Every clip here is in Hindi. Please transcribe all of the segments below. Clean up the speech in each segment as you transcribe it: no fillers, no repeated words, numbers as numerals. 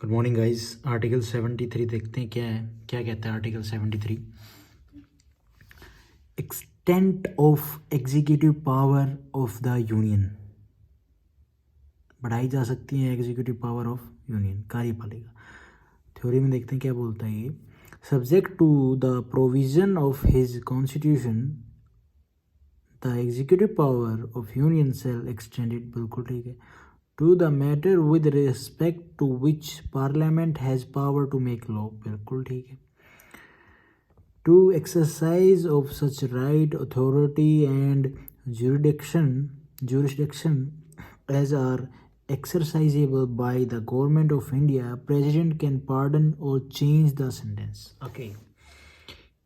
Good morning guys. आर्टिकल 73 देखते हैं क्या है, क्या कहता है article 73। Extent of executive power of the union, बढ़ाई जा सकती है एग्जीक्यूटिव पावर ऑफ यूनियन, कार्यपालिका। थ्योरी में देखते हैं क्या बोलता है ये। Subject to the provision of his constitution the executive power of union shall extended, बिल्कुल ठीक है। To the matter with respect to which parliament has power to make law, बिल्कुल ठीक है। To exercise of such right authority and jurisdiction as are exercisable by the government of India, president can pardon or change the sentence. Okay,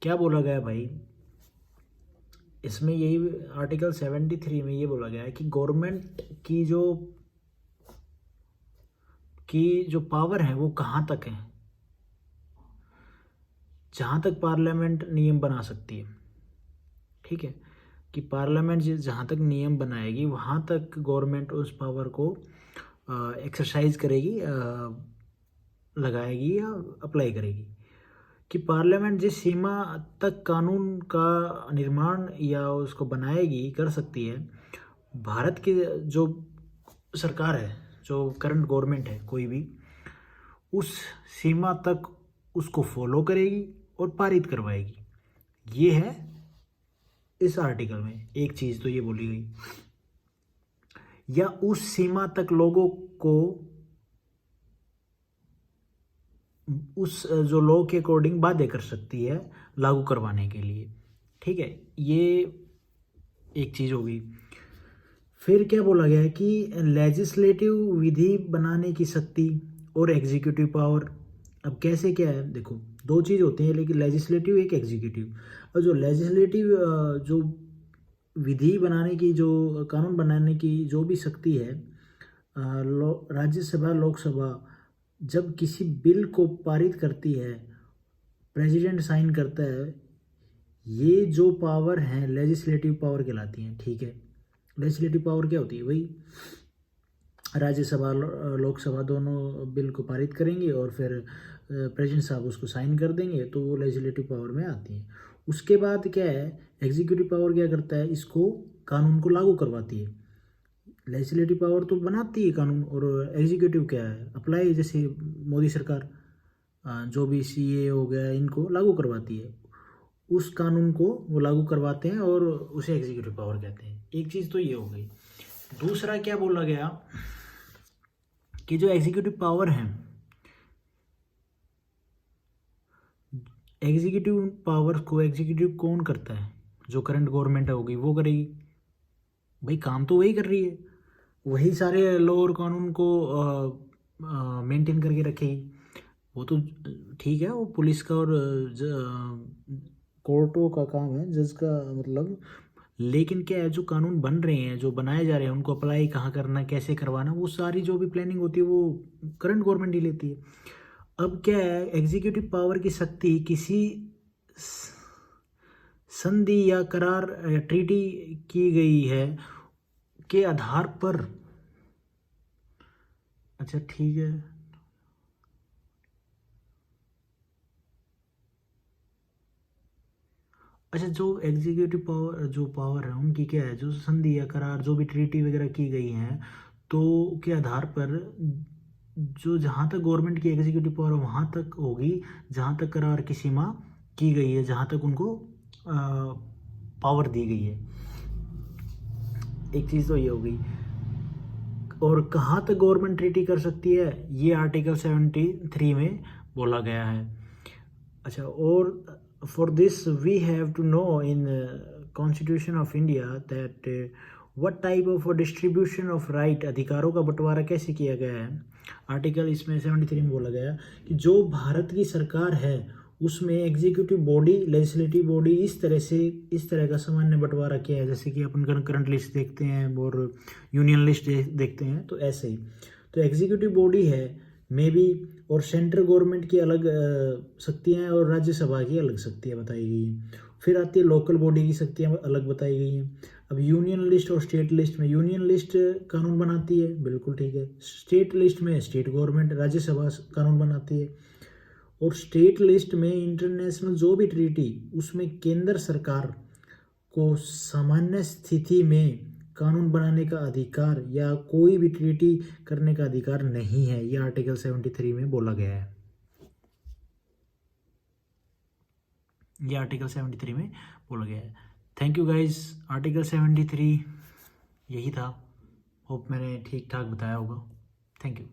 क्या बोला गया भाई इसमें? यही आर्टिकल 73 में ये बोला गया है कि गवर्नमेंट की जो पावर है वो कहाँ तक है, जहाँ तक पार्लियामेंट नियम बना सकती है। ठीक है, कि पार्लियामेंट जहाँ तक नियम बनाएगी वहाँ तक गवर्नमेंट उस पावर को एक्सरसाइज करेगी, लगाएगी या अप्लाई करेगी। कि पार्लियामेंट जिस सीमा तक कानून का निर्माण या उसको बनाएगी, कर सकती है, भारत की जो सरकार है, जो करंट गवर्नमेंट है कोई भी, उस सीमा तक उसको फॉलो करेगी और पारित करवाएगी। ये है इस आर्टिकल में। एक चीज़ तो ये बोली गई, या उस सीमा तक लोगों को उस जो लॉ के अकॉर्डिंग बाध्य कर सकती है लागू करवाने के लिए। ठीक है, ये एक चीज़ होगी। फिर क्या बोला गया है कि लेजिस्लेटिव विधि बनाने की शक्ति और एग्जीक्यूटिव पावर। अब कैसे क्या है, देखो दो चीज़ होती हैं, लेकिन लेजिस्लेटिव एक एग्जीक्यूटिव। और जो लेजिस्लेटिव जो विधि बनाने की, जो कानून बनाने की जो भी शक्ति है, राज्यसभा लोकसभा जब किसी बिल को पारित करती है, प्रेसिडेंट साइन करता है, ये जो पावर हैं लेजिस्लेटिव पावर कहलाती हैं। ठीक है, लेजिस्लेटिव पावर क्या होती है भाई? राज्यसभा लोकसभा दोनों बिल को पारित करेंगे और फिर प्रेसिडेंट साहब उसको साइन कर देंगे, तो वो लेजिस्लेटिव पावर में आती है। उसके बाद क्या है, एग्जीक्यूटिव पावर क्या करता है, इसको कानून को लागू करवाती है। लेजिस्लेटिव पावर तो बनाती है कानून, और एग्जीक्यूटिव क्या है, अप्लाई। जैसे मोदी सरकार जो भी सीए हो गया, इनको लागू करवाती है, उस कानून को वो लागू करवाते हैं और उसे एग्जीक्यूटिव पावर कहते हैं। एक चीज़ तो ये हो गई। दूसरा क्या बोला गया कि जो एग्जीक्यूटिव पावर है, एग्जीक्यूटिव पावर को एग्जीक्यूटिव कौन करता है? जो करंट गवर्नमेंट होगी वो करेगी भाई, काम तो वही कर रही है, वही सारे लॉ और कानून को मेंटेन करके रखेगी। वो तो ठीक है, वो पुलिस का और कोर्टों का काम है, जज का मतलब। लेकिन क्या है, जो कानून बन रहे हैं, जो बनाए जा रहे हैं, उनको अप्लाई कहाँ करना, कैसे करवाना, वो सारी जो भी प्लानिंग होती है वो करंट गवर्नमेंट ही लेती है। अब क्या है, एग्जीक्यूटिव पावर की शक्ति किसी संधि या करार ट्रीटी की गई है के आधार पर। अच्छा ठीक है, अच्छा जो एग्जीक्यूटिव पावर, जो पावर है उनकी क्या है, जो संधि या करार, जो भी ट्रीटी वगैरह की गई हैं, तो के आधार पर जो जहाँ तक गवर्नमेंट की एग्जीक्यूटिव पावर वहाँ तक होगी, जहाँ तक करार की सीमा की गई है, जहाँ तक उनको पावर दी गई है। एक चीज़ तो ये हो गई। और कहाँ तक गवर्नमेंट ट्रीटी कर सकती है, ये आर्टिकल 73 में बोला गया है। अच्छा, और for this we have to know in Constitution of India that what type of distribution of right, अधिकारों का बंटवारा कैसे किया गया है। आर्टिकल इसमें 73 में बोला गया कि जो भारत की सरकार है उसमें एग्जीक्यूटिव बॉडी, लेजिस्लेटिव बॉडी इस तरह का सामान्य बंटवारा किया है, जैसे कि अपन करंट लिस्ट देखते हैं और यूनियन लिस्ट देखते हैं, तो ऐसे ही। तो एग्जीक्यूटिव बॉडी है मे बी, और सेंट्रल गवर्नमेंट की अलग शक्तियाँ हैं और राज्यसभा की अलग शक्तियाँ बताई गई हैं। फिर आती है लोकल बॉडी की शक्तियाँ अलग बताई गई हैं। अब यूनियन लिस्ट और स्टेट लिस्ट में यूनियन लिस्ट कानून बनाती है, बिल्कुल ठीक है। स्टेट लिस्ट में स्टेट गवर्नमेंट राज्यसभा कानून बनाती है। और स्टेट लिस्ट में इंटरनेशनल जो भी ट्रीटी, उसमें केंद्र सरकार को सामान्य स्थिति में कानून बनाने का अधिकार या कोई भी ट्रीटी करने का अधिकार नहीं है, ये आर्टिकल 73 में बोला गया है। ये आर्टिकल 73 में बोला गया है। Thank you guys. आर्टिकल 73 यही था। होप मैंने ठीक ठाक बताया होगा। Thank you.